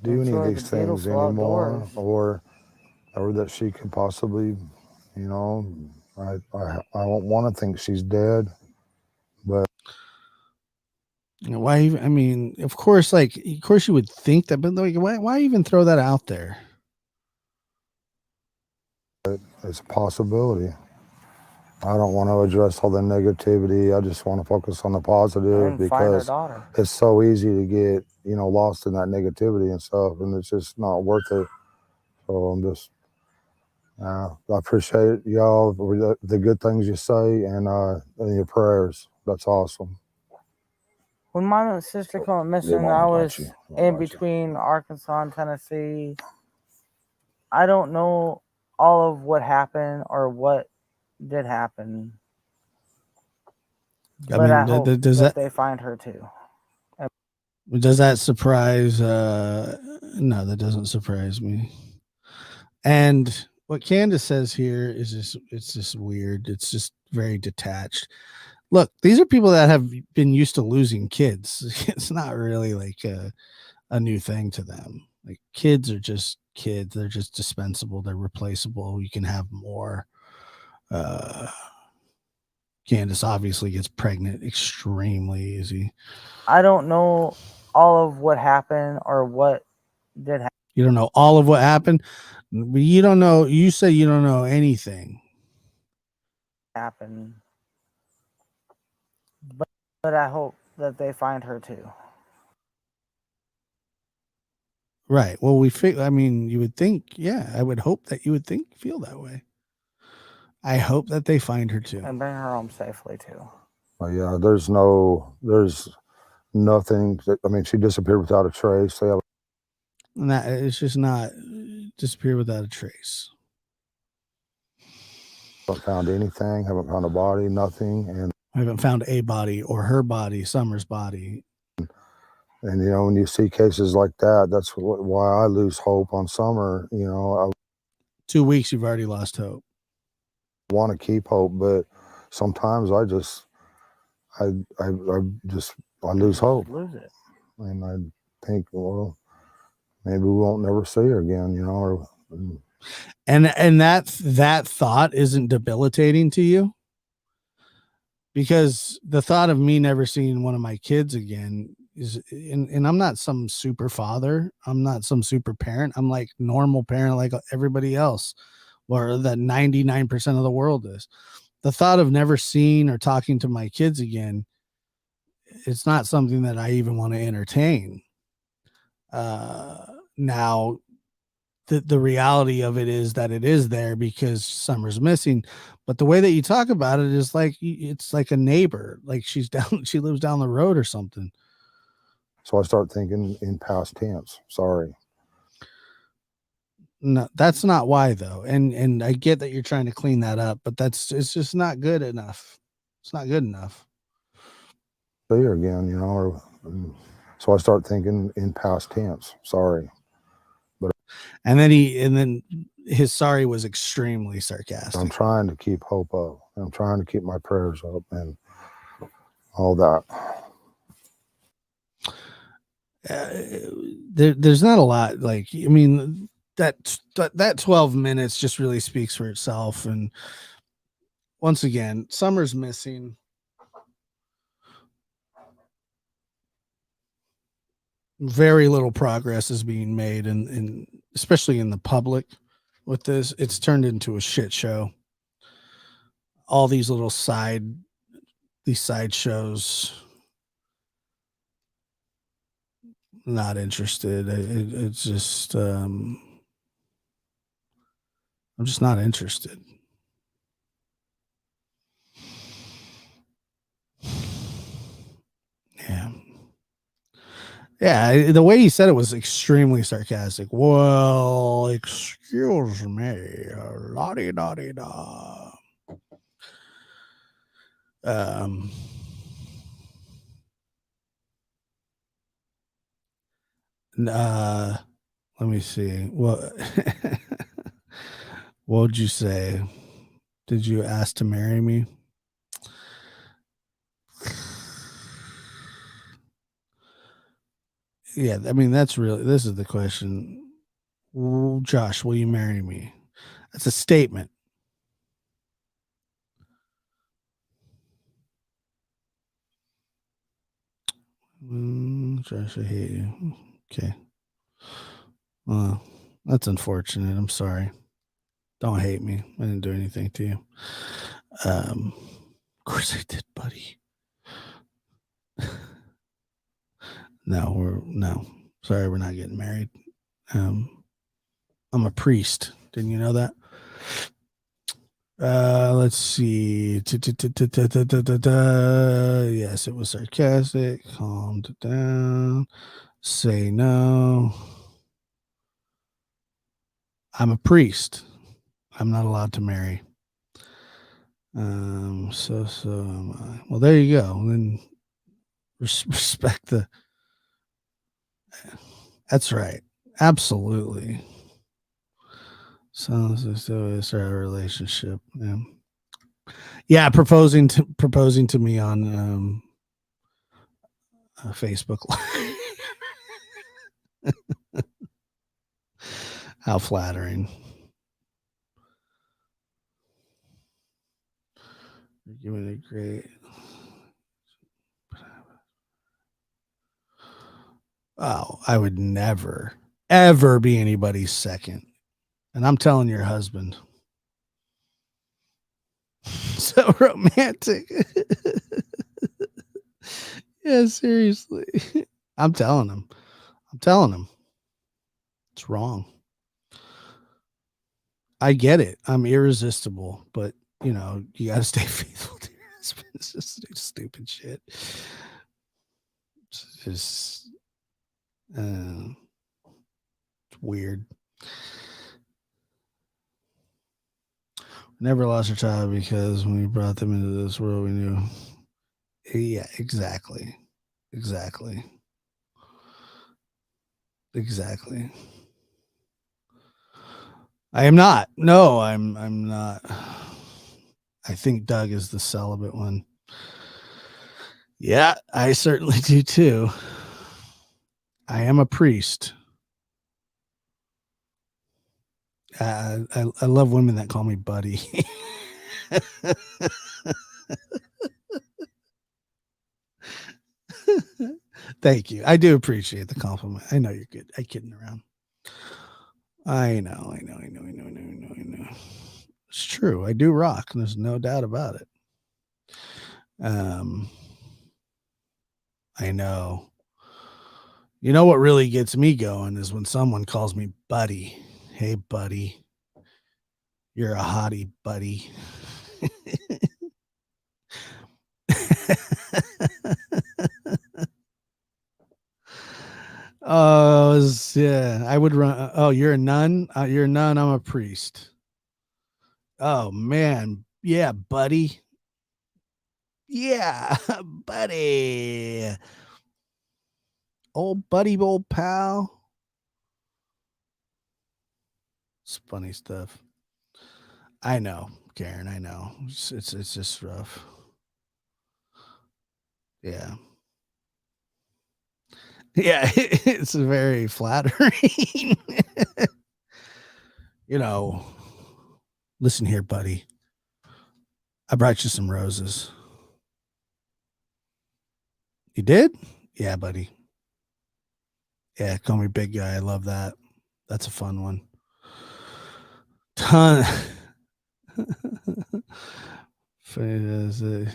Do any of Enjoy these the things beautiful anymore, outdoors. or that she could possibly, I don't want to think she's dead, but Why even, I mean, of course you would think that, but like, why even throw that out there? it's a possibility. I don't want to address all the negativity. I just want to focus on the positive, And find her because daughter. it's so easy to get, lost in that negativity and stuff, and it's just not worth it. So I'm just, I appreciate y'all, the good things you say, and your prayers. That's awesome. When my sister came missing, I was in between Arkansas and Tennessee. I don't know all of what happened or what did happen, but I hope that they find her too. Does that surprise? No, that doesn't surprise me. And what Candace says here is it's just weird. It's just very detached. Look, these are people that have been used to losing kids. It's not really like a new thing to them. Like, kids are just kids. They're just dispensable. They're replaceable. You can have more. Candace obviously gets pregnant extremely easy. I don't know all of what happened or what did happen. You don't know all of what happened. You don't know. You say you don't know anything. But I hope that they find her too. Right. Well, I mean, you would think, yeah, I would hope that you would feel that way. I hope that they find her too. And bring her home safely too. Well, yeah, there's nothing. She disappeared without a trace. And that it's just not disappear without a trace. Haven't found anything. Haven't found a body. Nothing. And I haven't found a body or her body, Summer's body. And when you see cases like that, that's why I lose hope on Summer. 2 weeks, you've already lost hope. Want to keep hope, but sometimes I lose hope. Lose it. And I think, well, maybe we won't never see her again, And that thought isn't debilitating to you, because the thought of me never seeing one of my kids again is, and I'm not some super father. I'm not some super parent. I'm like normal parent, like everybody else, or that 99% of the world is. The thought of never seeing or talking to my kids again, it's not something that I even want to entertain. Now, the reality of it is that it is there because Summer's missing, but the way that you talk about it is like it's like a neighbor, like she lives down the road or something. So I start thinking in past tense. Sorry. No, that's not why though. And I get that you're trying to clean that up, but it's just not good enough. It's not good enough. See her again, you know. So I start thinking in past tense. Sorry. And then his sorry was extremely sarcastic. I'm trying to keep hope up. I'm trying to keep my prayers up and all that. There's not a lot. Like, I mean, that 12 minutes just really speaks for itself. And once again, Summer's missing. Very little progress is being made, and especially in the public with this. It's turned into a shit show. All these little side shows. Not interested. It's just I'm just not interested. Yeah, the way he said it was extremely sarcastic. Well, excuse me, la-di-da-di-da. Let me see. What what would you say? Did you ask to marry me? Yeah, I mean, this is the question. Josh, will you marry me? That's a statement. Josh, I hate you. Okay. Well, that's unfortunate. I'm sorry. Don't hate me. I didn't do anything to you. Of course I did, buddy. No. Sorry, we're not getting married. I'm a priest. Didn't you know that? Let's see. Yes, it was sarcastic. Calmed down. Say no. I'm a priest. I'm not allowed to marry. So am I. Well, there you go. Then respect the. That's right. Absolutely. So it's our relationship. Yeah, proposing to me on Facebook Live. How flattering. You're giving it great. Oh, I would never, ever be anybody's second. And I'm telling your husband. So romantic. Yeah, seriously. I'm telling him. It's wrong. I get it. I'm irresistible, but you know, you got to stay faithful to your husband. It's just stupid shit. It's just it's weird. Never lost our child because when we brought them into this world, we knew. Yeah, exactly. I am not. No, I'm not. I think Doug is the celibate one. Yeah, I certainly do too. I am a priest. I love women that call me buddy. Thank you. I do appreciate the compliment. I know you're good. I'm kidding around. I know. It's true. I do rock. There's no doubt about it. I know. You know what really gets me going is when someone calls me buddy. Hey, buddy. You're a hottie, buddy. Oh, was, yeah, I would run. Oh, you're a nun? You're a nun. I'm a priest. Oh, man. Yeah, buddy. Yeah, buddy. Old buddy, old pal. It's funny stuff. I know, Karen. I know. It's just rough. Yeah. Yeah, it's very flattering. You know, listen here, buddy. I brought you some roses. You did? Yeah, buddy. Yeah, call me big guy. I love that. That's a fun one. Ton.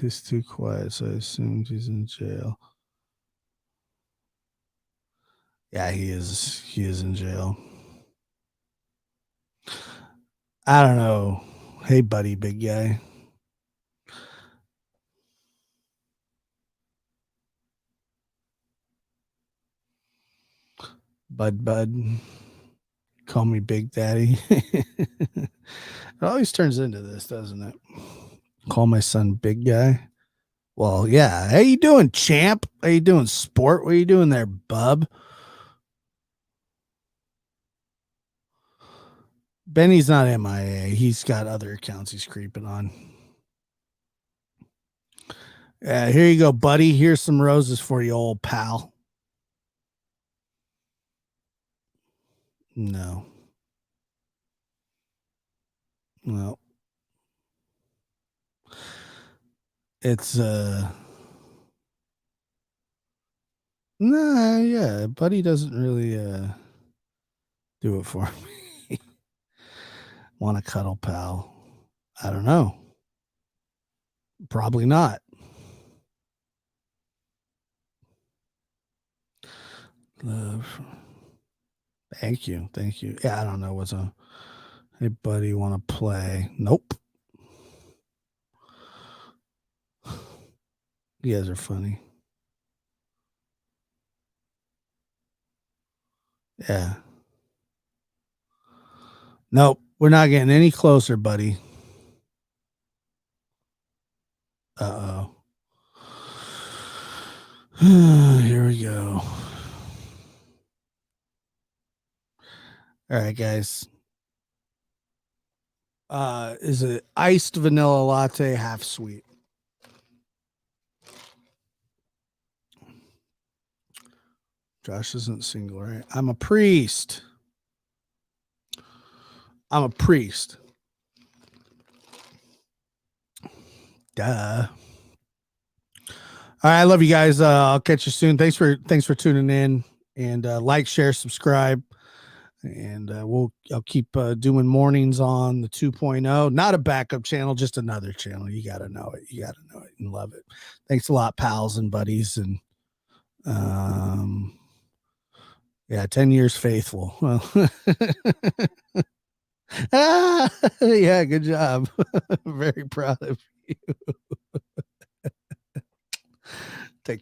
He's too quiet, so I assumed he's in jail. Yeah, he is. He is in jail. I don't know. Hey, buddy, big guy. Bud. Call me Big Daddy. It always turns into this, doesn't it? Call my son Big Guy. Well, yeah. How you doing, champ? How you doing, sport? What are you doing there, bub? Benny's not MIA. He's got other accounts he's creeping on. Here you go, buddy. Here's some roses for you, old pal. No. Well, it's nah, yeah, buddy doesn't really do it for me. Want to cuddle, pal? I don't know. Probably not. Love. Thank you. Yeah, I don't know what's a. Hey, buddy, want to play? Nope. You guys are funny. Yeah. Nope. We're not getting any closer, buddy. Uh-oh. Here we go. All right, guys. Is it iced vanilla latte half sweet? Josh isn't single, right? I'm a priest. Duh. All right, I love you guys. I'll catch you soon. Thanks for tuning in, and like, share, subscribe, and I'll keep doing mornings on the 2.0. Not a backup channel, just another channel. You got to know it. You got to know it and love it. Thanks a lot, pals and buddies, and yeah, 10 years faithful. Well, yeah, good job. Very proud of you. Take care.